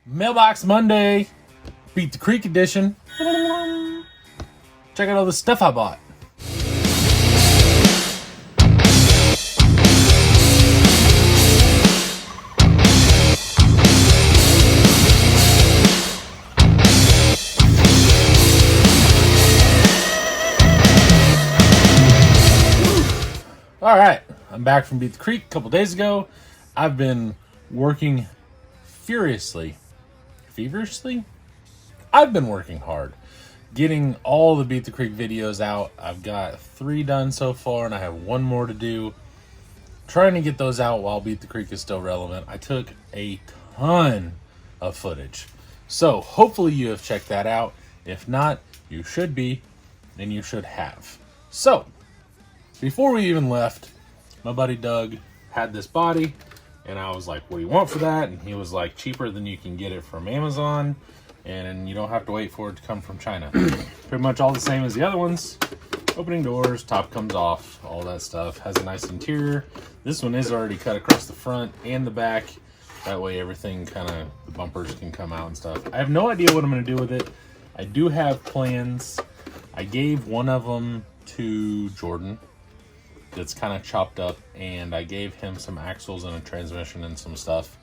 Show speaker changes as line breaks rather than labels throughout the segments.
Mailbox Monday, Beat the Creek edition. Check out all the stuff I bought. All right, I'm back from Beat the Creek a couple days ago. I've been working feverishly. I've been working hard, getting all the Beat the Creek videos out. I've got 3 done so far, and I have 1 more to do. Trying to get those out while Beat the Creek is still relevant. I took a ton of footage, so hopefully you have checked that out. If not, you should be, and you should have. So, before we even left, my buddy Doug had this body, and I was like, what do you want for that? And he was like, cheaper than you can get it from Amazon, and you don't have to wait for it to come from China. Pretty much all the same as the other ones. Opening doors, top comes off, all that stuff. Has a nice interior. This one is already cut across the front and the back. That way everything kind of, the bumpers can come out and stuff. I have no idea what I'm going to do with it. I do have plans. I gave one of them to Jordan. That's kind of chopped up, and I gave him some axles and a transmission and some stuff,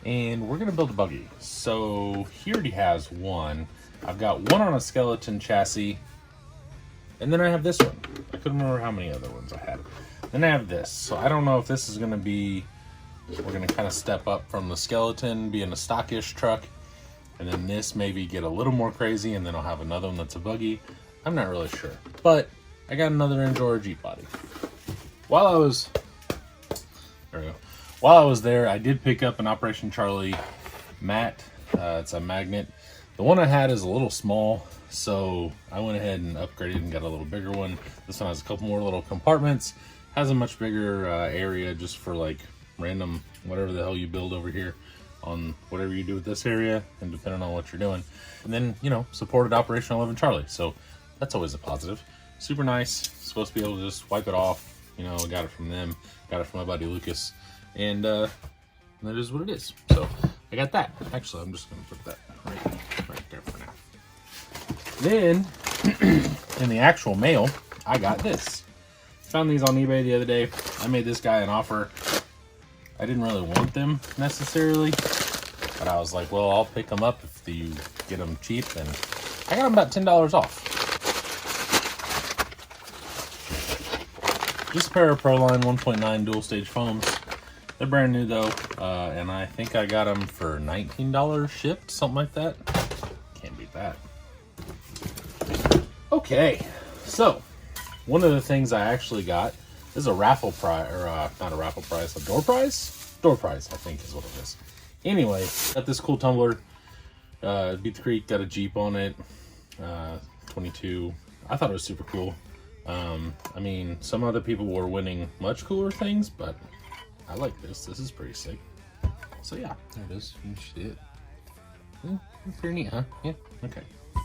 and we're gonna build a buggy. So he already has one. I've got one on a skeleton chassis, and then I have this one. I couldn't remember how many other ones I had. Then I have this. So I don't know if this is gonna be, we're gonna kind of step up from the skeleton being a stockish truck, and then this maybe get a little more crazy, and then I'll have another one that's a buggy. I'm not really sure, but I got another Enjoyer Jeep body. While I was there, I did pick up an Operation Charlie mat. It's a magnet. The one I had is a little small, so I went ahead and upgraded and got a little bigger one. This one has a couple more little compartments. Has a much bigger area just for like random whatever the hell you build over here on whatever you do with this area, and depending on what you're doing. And then, you know, supported Operation 11 Charlie, so that's always a positive. Super nice. Supposed to be able to just wipe it off. You know, I got it from them, got it from my buddy Lucas, and that is what it is. So I got that. Actually, I'm just gonna put that right there for now. Then in the actual mail, I got this. Found these on eBay the other day. I made this guy an offer. I didn't really want them necessarily, but I was like, well, I'll pick them up if you get them cheap, and I got them about $10 off. Just a pair of Proline 1.9 dual stage foams. They're brand new though, and I think I got them for $19 shipped, something like that. Can't beat that. Okay, so one of the things I actually got is a raffle prize, or not a raffle prize, a door prize? Door prize, I think is what it is. Anyway, got this cool tumbler. Beat the Creek, got a Jeep on it, 22. I thought it was super cool. I mean, some other people were winning much cooler things, but I like this. This is pretty sick. So yeah, there it is. You see it. Pretty neat, huh? Yeah, okay. What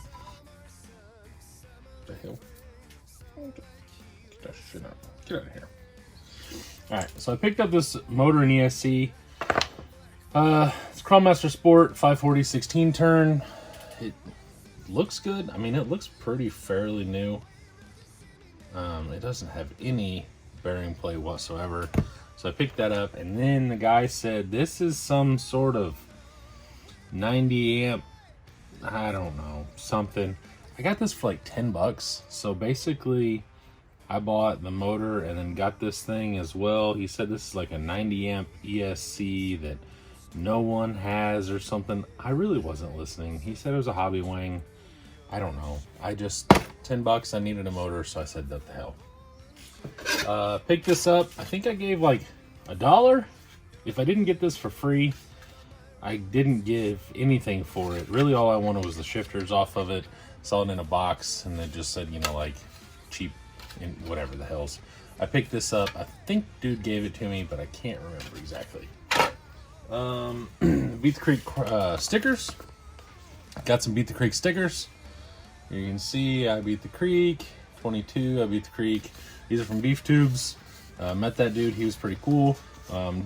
the hell? Get that shit out. Get out of here. Alright, so I picked up this motor in ESC. It's Crawlmaster Sport 540 16 turn. It looks good. I mean, it looks pretty fairly new. It doesn't have any bearing play whatsoever. So I picked that up, and then the guy said this is some sort of 90 amp, I don't know, something. I got this for like $10. So basically I bought the motor and then got this thing as well. He said this is like a 90 amp ESC that no one has or something. I really wasn't listening. He said it was a hobby wing. I don't know. I just, $10, I needed a motor, so I said, what the hell. Picked this up. I think I gave like $1. If I didn't get this for free, I didn't give anything for it. Really all I wanted was the shifters off of it. Saw it in a box, and it just said, you know, like cheap, and whatever the hells. I picked this up. I think dude gave it to me, but I can't remember exactly. Beat the Creek stickers. Got some Beat the Creek stickers. You can see I Beat the Creek, 22, I Beat the Creek. These are from Beef Tubes. Met that dude, he was pretty cool.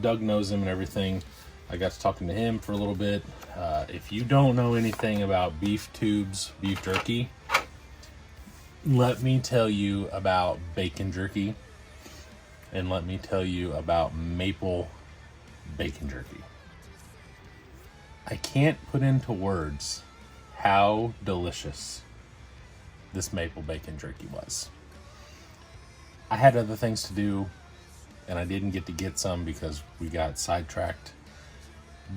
Doug knows him and everything. I got to talking to him for a little bit. If you don't know anything about Beef Tubes beef jerky, let me tell you about bacon jerky, and let me tell you about maple bacon jerky. I can't put into words how delicious this maple bacon jerky was. I had other things to do, and I didn't get some because we got sidetracked.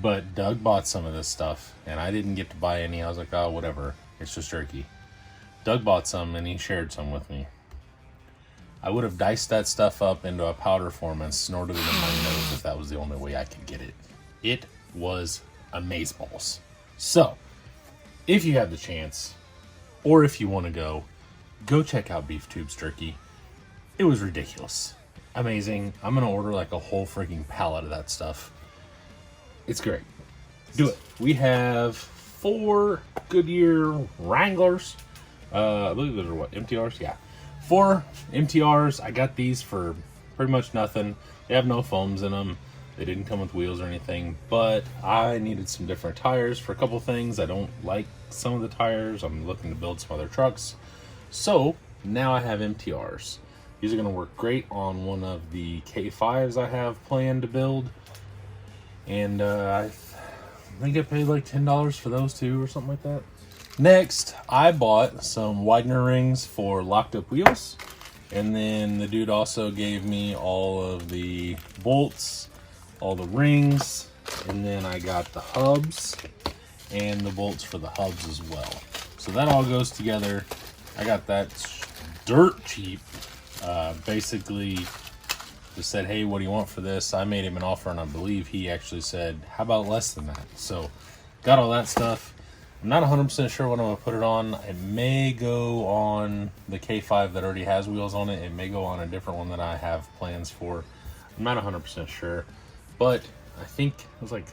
But Doug bought some of this stuff, and I didn't get to buy any. I was like, oh, whatever. It's just jerky. Doug bought some, and he shared some with me. I would have diced that stuff up into a powder form and snorted it in my nose if that was the only way I could get it. It was amazeballs. So, if you have the chance, or if you want to go check out Beef Tubes jerky. It was ridiculous. Amazing. I'm going to order like a whole freaking pallet of that stuff. It's great. Do it. We have 4 Goodyear Wranglers. I believe those are what, MTRs? Yeah. 4 MTRs. I got these for pretty much nothing. They have no foams in them. They didn't come with wheels or anything, but I needed some different tires for a couple things. I don't like some of the tires. I'm looking to build some other trucks. So now I have MTRs. These are going to work great on one of the K5s I have planned to build. And I think I paid like $10 for those two or something like that. Next, I bought some Widener rings for locked up wheels. And then the dude also gave me all of the bolts, all the rings, and then I got the hubs and the bolts for the hubs as well. So that all goes together. I got that dirt cheap. Basically just said, hey, what do you want for this? I made him an offer, and I believe he actually said, how about less than that? So got all that stuff. I'm not 100% sure what I'm going to put it on. It may go on the K5 that already has wheels on it. It may go on a different one that I have plans for. I'm not 100% sure, but I think it was like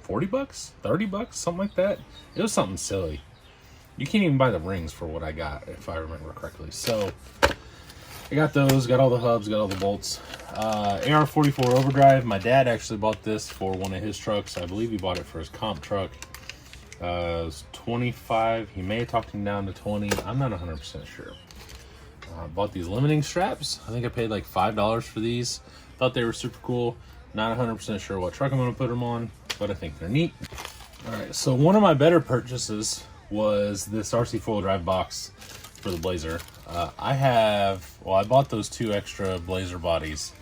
40 bucks, 30 bucks, something like that. It was something silly. You can't even buy the rings for what I got, if I remember correctly. So I got those, got all the hubs, got all the bolts. AR-44 Overdrive. My dad actually bought this for one of his trucks. I believe he bought it for his comp truck. It was 25. He may have talked him down to 20. I'm not 100% sure. Bought these limiting straps. I think I paid like $5 for these. Thought they were super cool. Not 100% sure what truck I'm going to put them on, but I think they're neat. All right, so one of my better purchases was this RC four-wheel drive box for the Blazer. I bought those 2 extra Blazer bodies,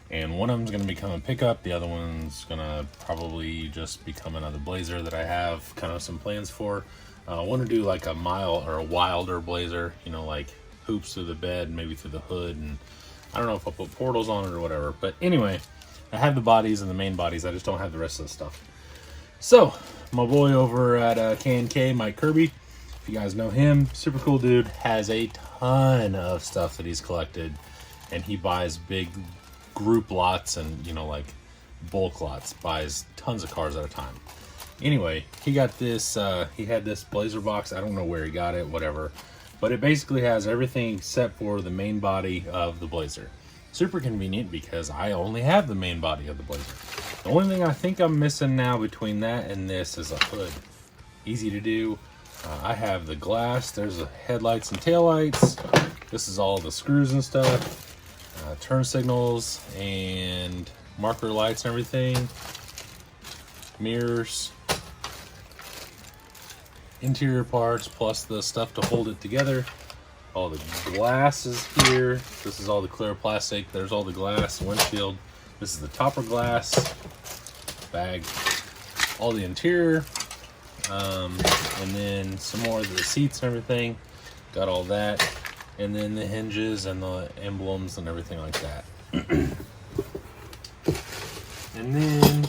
and one of them's going to become a pickup. The other one's going to probably just become another Blazer that I have kind of some plans for. I want to do like a mild or a wilder Blazer, you know, like hoops through the bed, maybe through the hood, and I don't know if I'll put portals on it or whatever. But anyway, I have the bodies and the main bodies. I just don't have the rest of the stuff. So my boy over at K&K, Mike Kirby, if you guys know him, super cool dude, has a ton of stuff that he's collected, and he buys big group lots and, you know, like bulk lots, buys tons of cars at a time. Anyway, he got this, he had this Blazer box. I don't know where he got it, whatever, but it basically has everything except for the main body of the Blazer. Super convenient because I only have the main body of the Blazer. The only thing I think I'm missing now between that and this is a hood. Easy to do. I have the glass. There's the headlights and taillights. This is all the screws and stuff. Turn signals and marker lights and everything. Mirrors. Interior parts plus the stuff to hold it together. All the glass is here. This is all the clear plastic. There's all the glass, windshield. This is the topper glass bag. All the interior. And then some more of the seats and everything. Got all that. And then the hinges and the emblems and everything like that. And then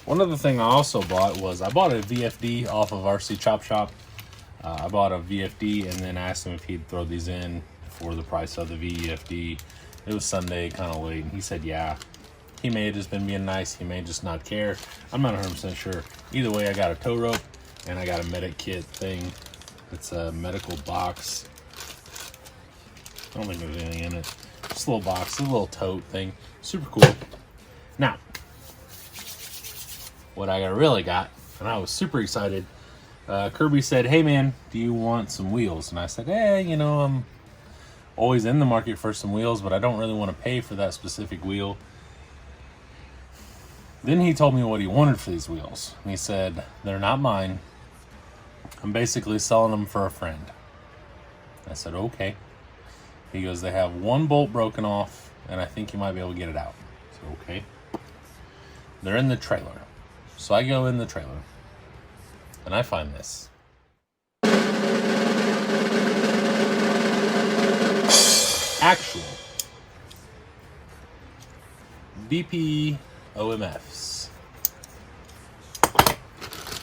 one other thing I also bought was I bought a VFD off of RC Chop Shop. I bought a VFD and then asked him if he'd throw these in for the price of the VFD. It was Sunday, kind of late, and he said yeah. He may have just been being nice. He may just not care. I'm not 100% sure. Either way, I got a tow rope and I got a medic kit thing. It's a medical box. I don't think there's anything in it. Just a little box, a little tote thing. Super cool. Now, what I really got, and I was super excited. Kirby said, "Hey man, do you want some wheels?" And I said, "Hey, you know, I'm always in the market for some wheels, but I don't really want to pay for that specific wheel." Then he told me what he wanted for these wheels. And he said, "They're not mine. I'm basically selling them for a friend." I said, "Okay." He goes, "They have one bolt broken off, and I think you might be able to get it out." I said, "Okay." They're in the trailer. So I go in the trailer, and I find this. Axial BP OMFs.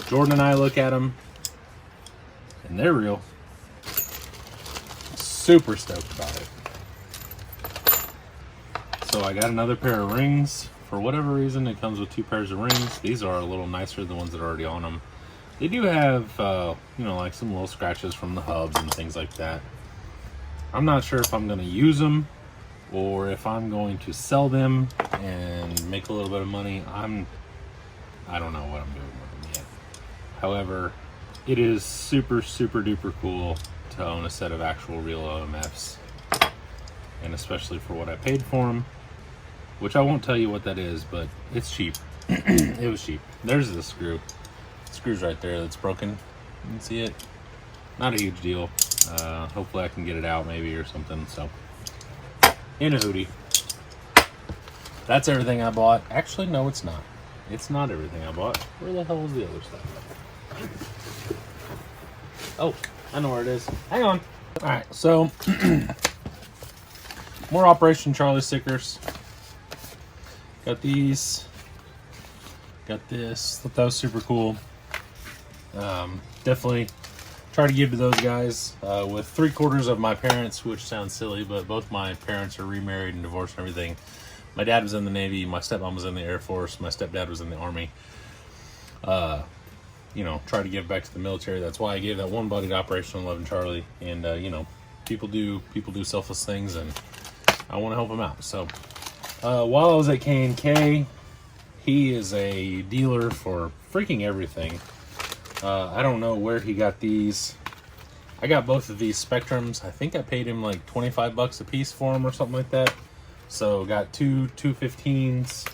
Jordan and I look at them, and they're real. Super stoked about it. So I got another pair of rings. For whatever reason, it comes with 2 pairs of rings. These are a little nicer than the ones that are already on them. They do have, you know, like some little scratches from the hubs and things like that. I'm not sure if I'm going to use them or if I'm going to sell them and make a little bit of money. I don't know what I'm doing with them yet. However, it is super, super duper cool to own a set of actual real OMFs. And especially for what I paid for them. Which I won't tell you what that is, but it's cheap. It was cheap. There's the screw. The screw's right there that's broken. You can see it. Not a huge deal. Hopefully I can get it out maybe or something. So, in a hootie. That's everything I bought. Actually, no, it's not. It's not everything I bought. Where the hell is the other stuff? Oh, I know where it is. Hang on. Alright, so more Operation Charlie stickers. Got these. Got this. Thought that was super cool. Definitely try to give to those guys. With 3/4 of my parents, which sounds silly, but both my parents are remarried and divorced and everything. My dad was in the Navy. My stepmom was in the Air Force. My stepdad was in the Army. You know, try to give back to the military. That's why I gave that one buddy to Operation 11 Charlie. And you know, people do selfless things, and I want to help them out. So. While I was at K&K, he is a dealer for freaking everything. I don't know where he got these. I got both of these Spectrums. I think I paid him like 25 bucks a piece for them or something like that. So got two 215s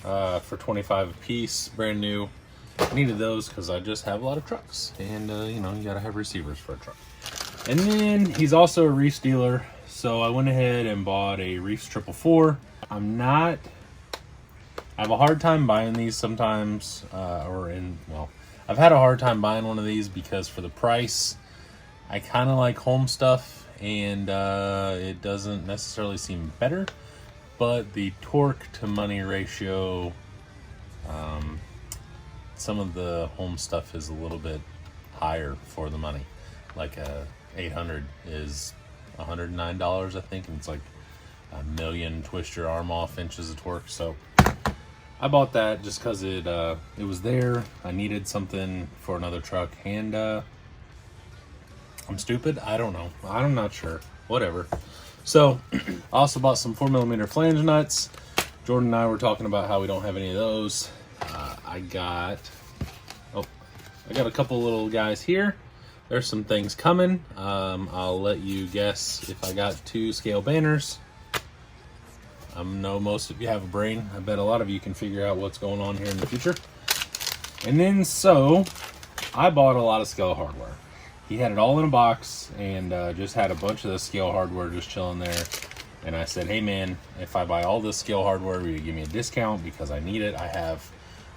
for 25 a piece, brand new. Needed those because I just have a lot of trucks. And, you know, you gotta have receivers for a truck. And then he's also a Reese dealer. So I went ahead and bought a Reese 444. I have a hard time buying these sometimes, I've had a hard time buying one of these because for the price, I kind of like home stuff, and it doesn't necessarily seem better, but the torque to money ratio, some of the home stuff is a little bit higher for the money. Like a 800 is $109, I think, and it's like a million twist your arm off inches of torque. So I bought that just because it was there. I needed something for another truck, and I'm stupid. I don't know. I'm not sure. Whatever. So I also bought some 4mm flange nuts. Jordan and I were talking about how we don't have any of those. I got a couple little guys here. There's some things coming. I'll let you guess if I got 2 scale banners. I know most of you have a brain. I bet a lot of you can figure out what's going on here in the future. And then, so, I bought a lot of scale hardware. He had it all in a box, and just had a bunch of the scale hardware just chilling there. And I said, "Hey man, if I buy all this scale hardware, will you give me a discount? Because I need it." I have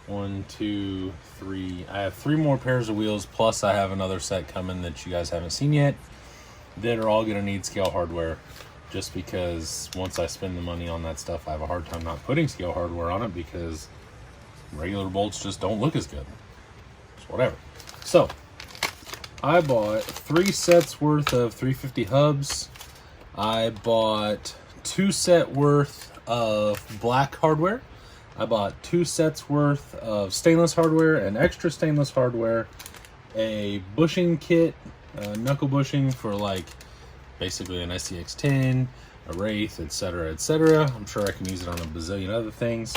1, 2, 3. I have 3 more pairs of wheels, plus I have another set coming that you guys haven't seen yet that are all gonna need scale hardware. Just because once I spend the money on that stuff, I have a hard time not putting scale hardware on it because regular bolts just don't look as good. It's whatever. So, I bought 3 sets worth of 350 hubs. I bought 2 set worth of black hardware. I bought 2 sets worth of stainless hardware and extra stainless hardware. A bushing kit, knuckle bushing for like basically an SCX10, a Wraith, etc., etc. I'm sure I can use it on a bazillion other things.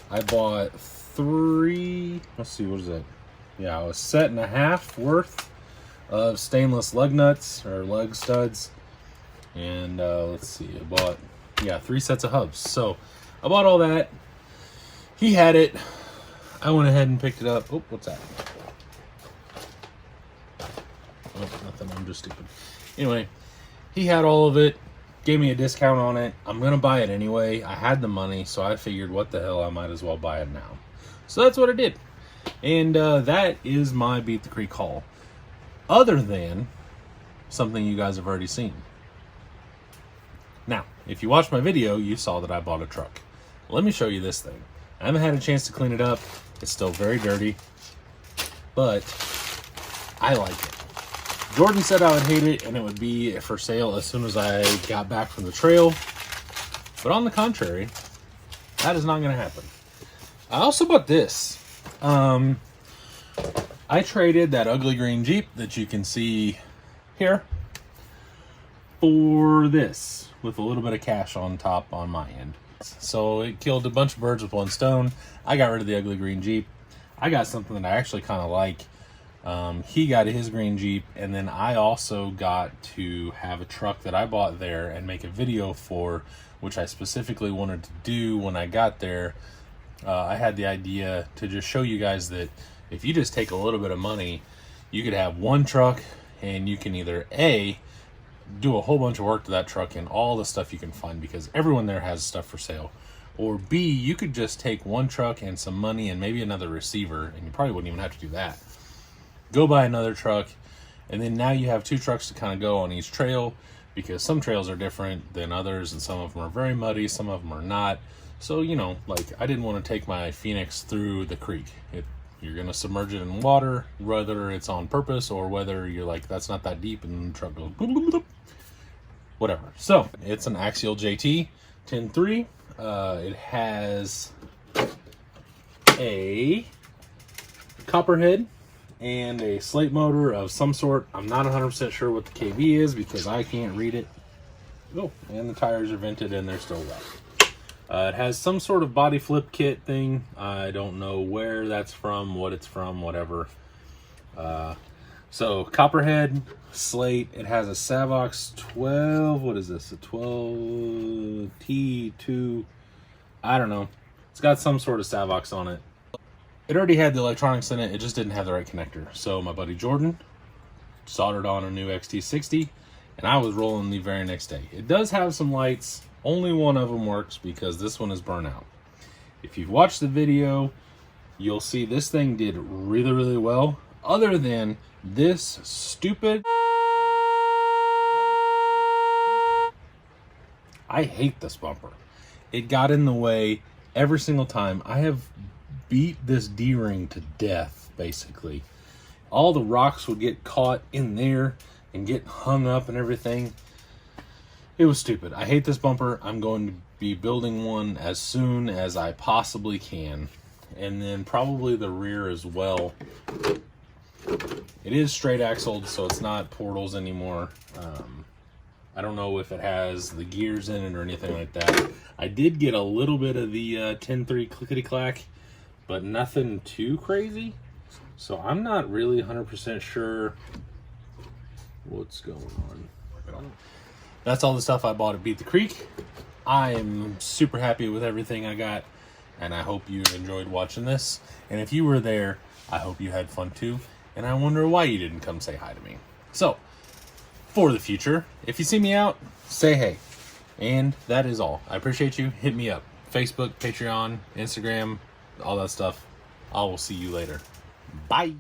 I bought let's see, what is that? Yeah, a set and a half worth of stainless lug nuts or lug studs. And let's see, I bought, yeah, 3 sets of hubs. So I bought all that. He had it. I went ahead and picked it up. Oh, what's that? Oh, nothing, I'm just stupid. Anyway, he had all of it, gave me a discount on it. I'm gonna buy it anyway. I had the money, so I figured, what the hell, I might as well buy it now. So that's what I did. And that is my Beat the Creek haul. Other than something you guys have already seen. Now, if you watched my video, you saw that I bought a truck. Let me show you this thing. I haven't had a chance to clean it up. It's still very dirty, but I like it. Jordan said I would hate it and it would be for sale as soon as I got back from the trail. But on the contrary, that is not going to happen. I also bought this. I traded that ugly green Jeep that you can see here for this with a little bit of cash on top on my end. So it killed a bunch of birds with one stone. I got rid of the ugly green Jeep. I got something that I actually kind of like. He got his green Jeep, and then I also got to have a truck that I bought there and make a video for, which I specifically wanted to do when I got there. I had the idea to just show you guys that if you just take a little bit of money, you could have one truck and you can either A, do a whole bunch of work to that truck and all the stuff you can find, because everyone there has stuff for sale, or B, you could just take one truck and some money and maybe another receiver, and you probably wouldn't even have to do that. Go buy another truck, and then now you have 2 trucks to kind of go on each trail, because some trails are different than others and some of them are very muddy, some of them are not. So, you know, like, I didn't want to take my Phoenix through the creek. You're going to submerge it in water, whether it's on purpose or whether you're like, that's not that deep, and the truck goes bloop, bloop, bloop. Whatever. So it's an Axial JT 10.3. It has a copperhead and a slate motor of some sort. I'm not 100% sure what the KV is because I can't read it. Oh, and the tires are vented and they're still wet. It has some sort of body flip kit thing. I don't know where that's from, what it's from, whatever. So copperhead, slate. It has a Savox 12. What is this? A 12 T2. I don't know. It's got some sort of Savox on it. It already had the electronics in it. It just didn't have the right connector. So my buddy Jordan soldered on a new XT60, and I was rolling the very next day. It does have some lights. Only one of them works because this one is burnt out. If you've watched the video, you'll see this thing did really, really well. Other than this stupid... I hate this bumper. It got in the way every single time. I have beat this D-ring to death, basically. All the rocks would get caught in there and get hung up and everything. It was stupid. I hate this bumper. I'm going to be building one as soon as I possibly can. And then probably the rear as well. It is straight axled, so it's not portals anymore. I don't know if it has the gears in it or anything like that. I did get a little bit of the 10.3 clickety-clack, but nothing too crazy. So I'm not really 100% sure what's going on. That's all the stuff I bought at Beat the Creek. I am super happy with everything I got, and I hope you enjoyed watching this. And if you were there, I hope you had fun too. And I wonder why you didn't come say hi to me. So, for the future, if you see me out, say hey. And that is all. I appreciate you. Hit me up. Facebook, Patreon, Instagram, all that stuff. I will see you later. Bye.